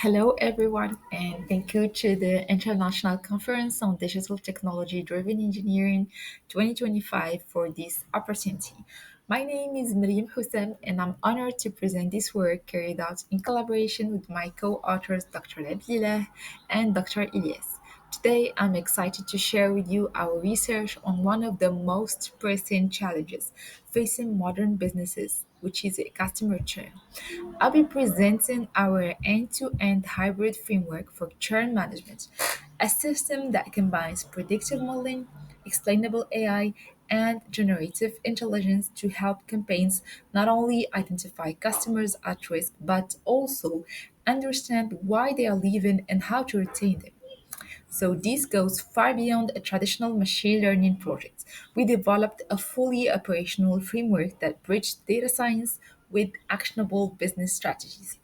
Hello, everyone, and thank you to the International Conference on Digital Technology Driven Engineering 2025 for this opportunity. My name is Meryem Houssam, and I'm honored to present this work carried out in collaboration with my co authors, Dr. Abdelilah and Dr. Ilias. Today, I'm excited to share with you our research on one of the most pressing challenges facing modern businesses, which is customer churn. I'll be presenting our end-to-end hybrid framework for churn management, a system that combines predictive modeling, explainable AI, and generative intelligence to help campaigns not only identify customers at risk but also understand why they are leaving and how to retain them. So this goes far beyond a traditional machine learning project. We developed a fully operational framework that bridged data science with actionable business strategies.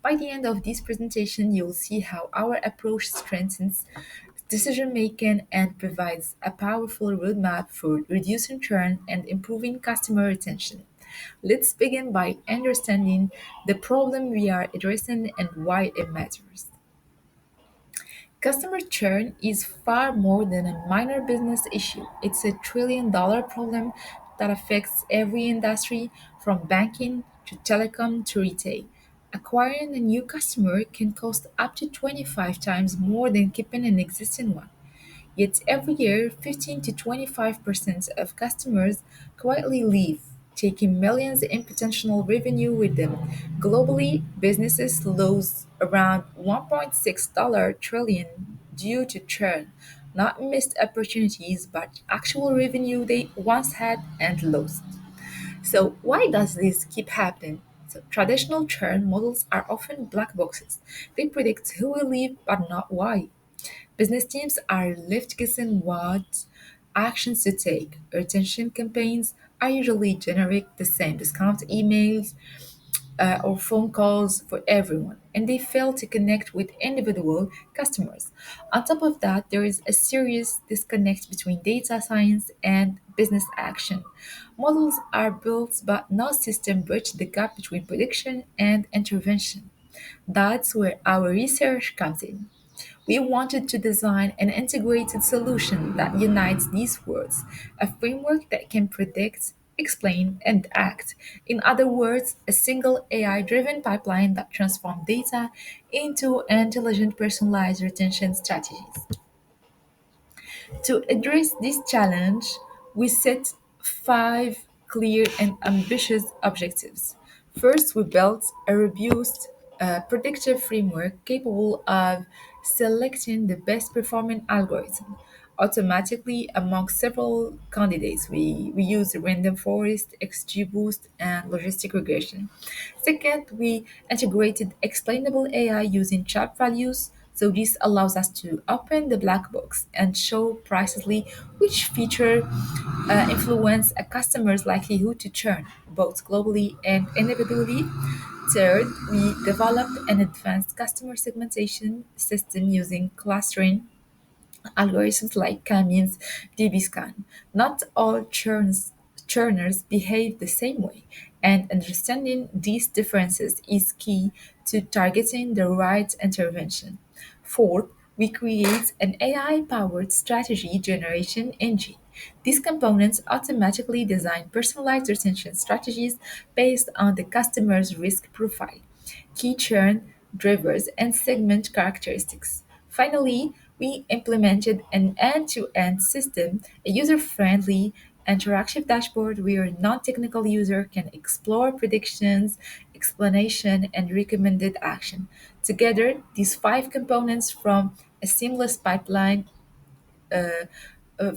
By the end of this presentation, you'll see how our approach strengthens decision making and provides a powerful roadmap for reducing churn and improving customer retention. Let's begin by understanding the problem we are addressing and why it matters. Customer churn is far more than a minor business issue. It's a $1 trillion problem that affects every industry from banking to telecom to retail. Acquiring a new customer can cost up to 25 times more than keeping an existing one. Yet every year, 15 to 25% of customers quietly leave, taking millions in potential revenue with them. Globally, businesses lose around $1.6 trillion due to churn, not missed opportunities, but actual revenue they once had and lost. So, why does this keep happening? So, traditional churn models are often black boxes. They predict who will leave, but not why. Business teams are left guessing what actions to take. Retention campaigns are usually generate the same discount emails or phone calls for everyone, and they fail to connect with individual customers. On top of that, there is a serious disconnect between data science and business action. Models are built, but no system bridge the gap between prediction and intervention. That's where our research comes in. We wanted to design an integrated solution that unites these worlds, a framework that can predict, explain, and act. In other words, a single AI driven pipeline that transforms data into intelligent personalized retention strategies. To address this challenge, we set five clear and ambitious objectives. First, we built a robust, predictive framework capable of selecting the best performing algorithm automatically among several candidates. We use random forest, XGBoost, and logistic regression. Second, we integrated explainable AI using chart values. So this allows us to open the black box and show precisely which feature influence a customer's likelihood to churn, both globally and individually. Third, we developed an advanced customer segmentation system using clustering algorithms like K-means DB-scan. Not all churners behave the same way, and understanding these differences is key to targeting the right intervention. Fourth, we create an AI-powered strategy generation engine. These components automatically design personalized retention strategies based on the customer's risk profile, key churn drivers, and segment characteristics. Finally, we implemented an end-to-end system, a user-friendly, interactive dashboard where a non-technical user can explore predictions, explanation, and recommended action. Together, these five components a seamless pipeline uh,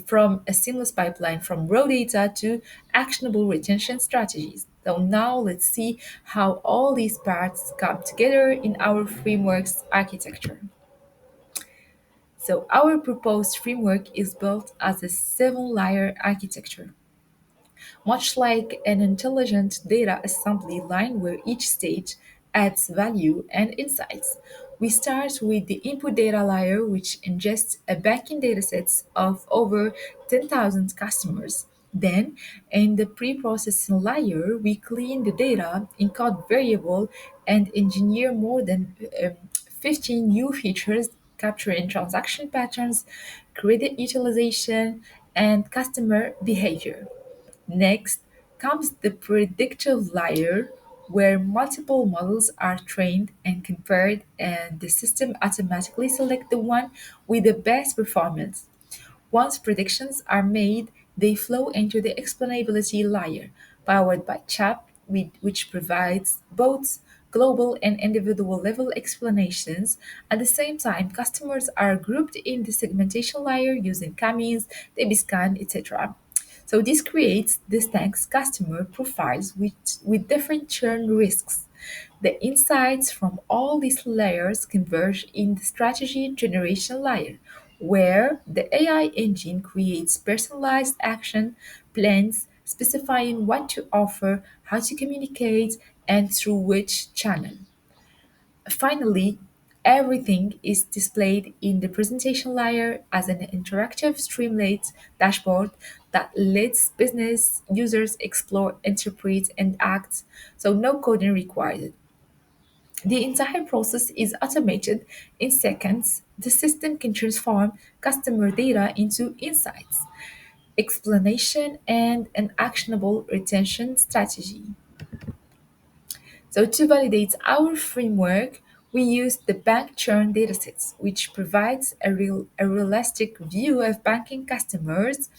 from raw data to actionable retention strategies. So now let's see how all these parts come together in our framework's architecture. So our proposed framework is built as a seven-layer architecture, much like an intelligent data assembly line where each stage adds value and insights. We start with the input data layer, which ingests a backend datasets of over 10,000 customers. Then, in the pre-processing layer, we clean the data, encode variable, and engineer more than 15 new features capturing transaction patterns, credit utilization, and customer behavior. Next comes the predictive layer, where multiple models are trained and compared, and the system automatically selects the one with the best performance. Once predictions are made, they flow into the explainability layer, powered by CHAP, which provides both global and individual level explanations. At the same time, customers are grouped in the segmentation layer using camis, Debiscan, etc. So this creates distinct customer profiles with different churn risks. The insights from all these layers converge in the strategy generation layer, where the AI engine creates personalized action plans specifying what to offer, how to communicate, and through which channel. Finally, everything is displayed in the presentation layer as an interactive Streamlit dashboard that lets business users explore, interpret, and act, so no coding required. The entire process is automated in seconds. The system can transform customer data into insights, explanation, and an actionable retention strategy. So to validate our framework, we use the bank churn datasets, which provides a realistic view of banking customers.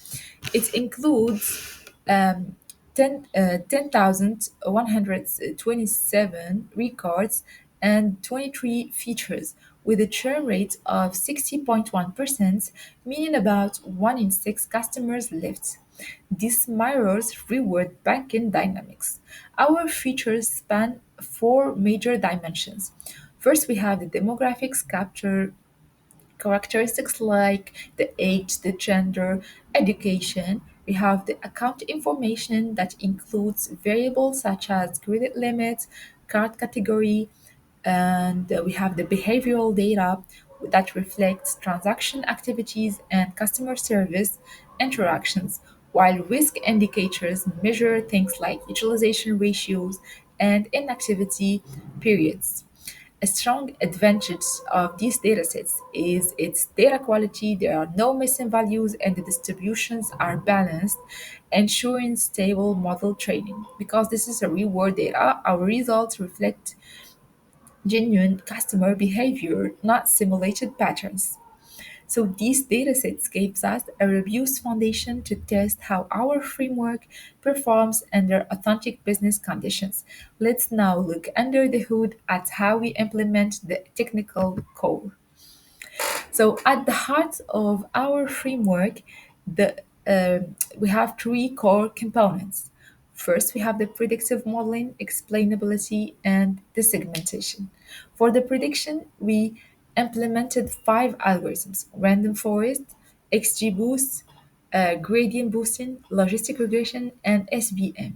It includes um, 10,127 records and 23 features with a churn rate of 60.1%, meaning about 1 in 6 customers left. This mirrors reward banking dynamics. Our features span four major dimensions. First, we have the demographics capture characteristics like the age, the gender, education. We have the account information that includes variables such as credit limit, card category, and we have the behavioral data that reflects transaction activities and customer service interactions, while risk indicators measure things like utilization ratios and inactivity periods. A strong advantage of these datasets is its data quality. There are no missing values and the distributions are balanced, ensuring stable model training. Because this is a real world data, our results reflect genuine customer behavior, not simulated patterns. So these datasets gives us a robust foundation to test how our framework performs under authentic business conditions. Let's now look under the hood at how we implement the technical core. So at the heart of our framework, the we have three core components. First, we have the predictive modeling, explainability, and the segmentation. For the prediction, we implemented five algorithms: random forest, XGBoost, gradient boosting, logistic regression, and SVM.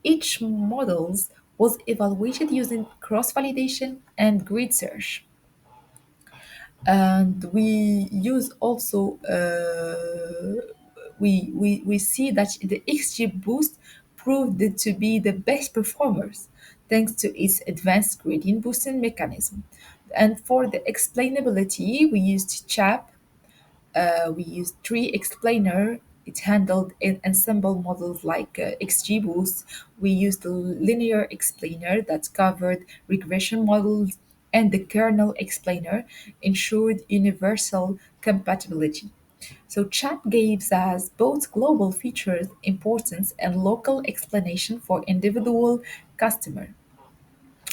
Each models was evaluated using cross-validation and grid search, and we use also we see that the XG boost proved it to be the best performers thanks to its advanced gradient boosting mechanism. And for the explainability, we used CHAP, we used tree explainer. It handled ensemble models like XGBoost. We used the linear explainer that covered regression models, and the kernel explainer ensured universal compatibility. So chat gives us both global features importance and local explanation for individual customer.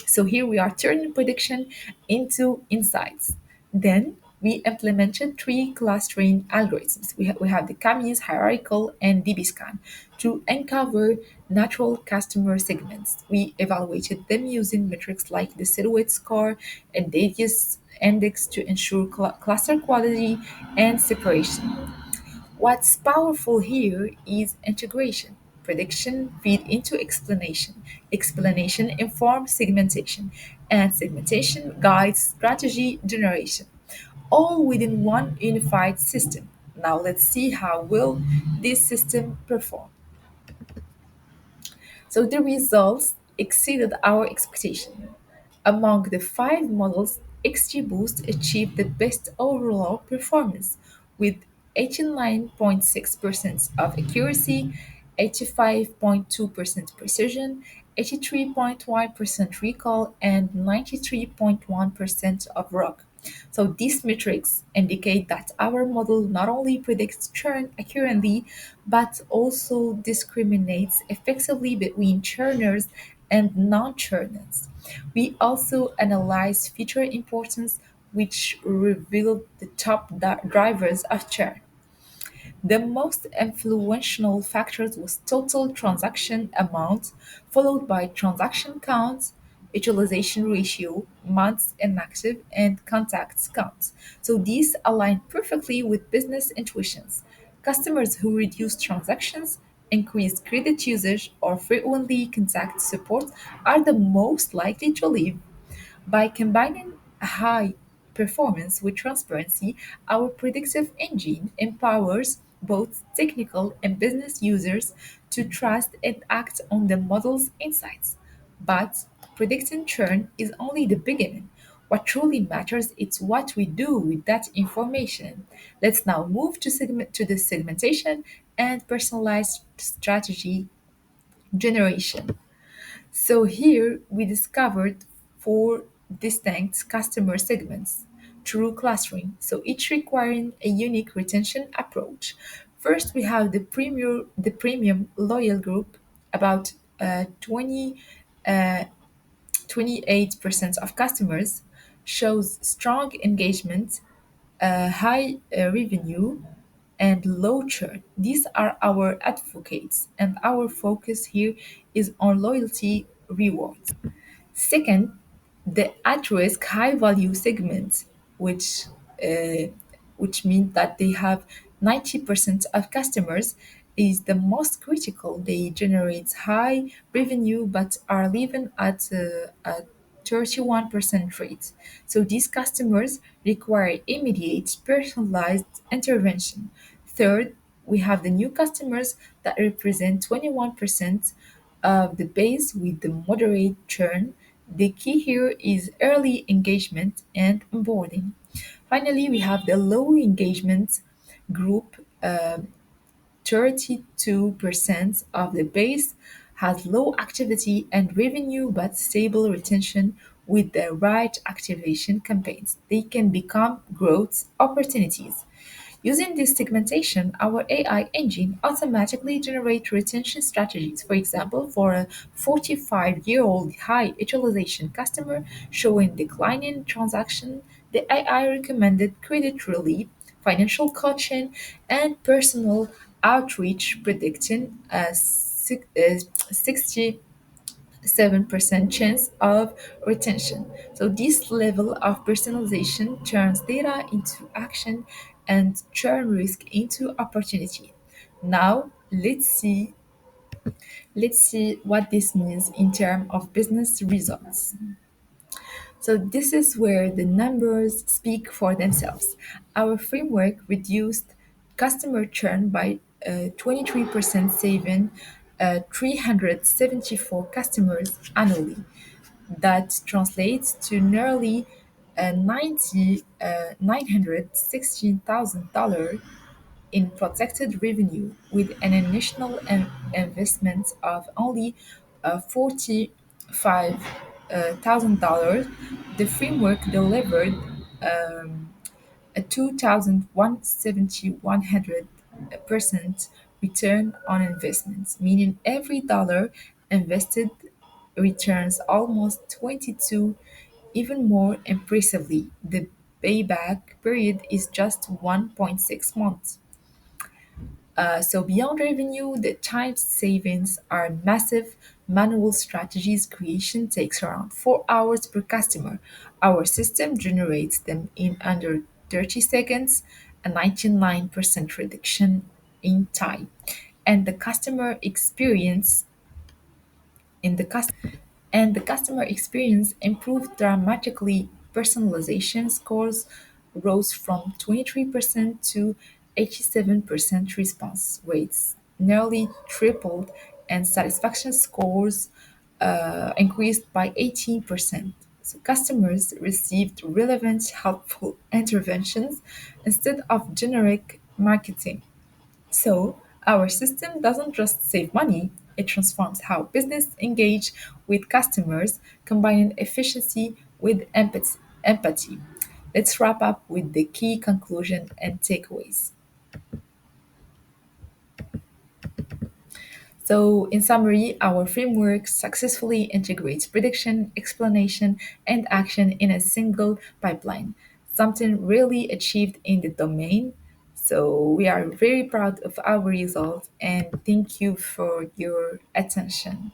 So here we are turning prediction into insights. Then we implemented three clustering algorithms. We have the Camus, hierarchical, and DBScan to uncover natural customer segments. We evaluated them using metrics like the silhouette score and Davies index to ensure cluster quality and separation. What's powerful here is integration. Prediction feed into explanation. Explanation informs segmentation, and segmentation guides strategy generation, all within one unified system. Now let's see how will this system perform. So the results exceeded our expectation. Among the five models XGBoost achieved the best overall performance with 89.6% of accuracy, 85.2% precision, 83.1% recall, and 93.1% of ROC. So these metrics indicate that our model not only predicts churn accurately, but also discriminates effectively between churners and non-churners. We also analyze feature importance, which revealed the top drivers of churn. The most influential factors was total transaction amount, followed by transaction count, utilization ratio, months inactive, and contacts count. So these align perfectly with business intuitions. Customers who reduce transactions, increase credit usage, or frequently contact support are the most likely to leave. By combining high performance with transparency, our predictive engine empowers both technical and business users to trust and act on the model's insights. But predicting churn is only the beginning. What truly matters is what we do with that information. Let's now move to the segmentation and personalized strategy generation. So here we discovered four distinct customer segments through clustering, so each requiring a unique retention approach. First, we have the premium loyal group, about 20 uh, 28% of customers shows strong engagement, high revenue, and low churn. These are our advocates, and our focus here is on loyalty rewards. Second, the at-risk high-value segment, which uh, which means that they have 90% of customers, is the most critical. They generate high revenue but are living at a 31% rate. So these customers require immediate personalized intervention. Third, we have the new customers that represent 21% of the base with the moderate churn. The key here is early engagement and onboarding. Finally, we have the low engagement group. 32% of the base has low activity and revenue but stable retention. With the right activation campaigns, they can become growth opportunities. Using this segmentation, our AI engine automatically generates retention strategies. For example, for a 45-year-old high utilization customer showing declining transaction, the AI recommended credit relief, financial coaching, and personal outreach, predicting a 67% chance of retention. So this level of personalization turns data into action and churn risk into opportunity. Now let's see what this means in terms of business results. So this is where the numbers speak for themselves. Our framework reduced customer churn by 23%, saving 374 customers annually. That translates to nearly 916,000 in protected revenue with an initial investment of only $45,000. The framework delivered a 2,170% return on investment, meaning every dollar invested returns almost 22. Even more impressively, the payback period is just 1.6 months. So beyond revenue, the time savings are massive. Manual strategies creation takes around 4 hours per customer. Our system generates them in under 30 seconds, a 99% reduction in time. And the customer experience in the cus- and the customer experience improved dramatically. Personalization scores rose from 23% to 87% response rates, nearly tripled, and satisfaction scores increased by 18%. So customers received relevant, helpful interventions instead of generic marketing. So our system doesn't just save money, it transforms how business engage with customers, combining efficiency with empathy. Let's wrap up with the key conclusion and takeaways. So, in summary, our framework successfully integrates prediction, explanation, and action in a single pipeline, something really achieved in the domain. So, we are very proud of our results and thank you for your attention.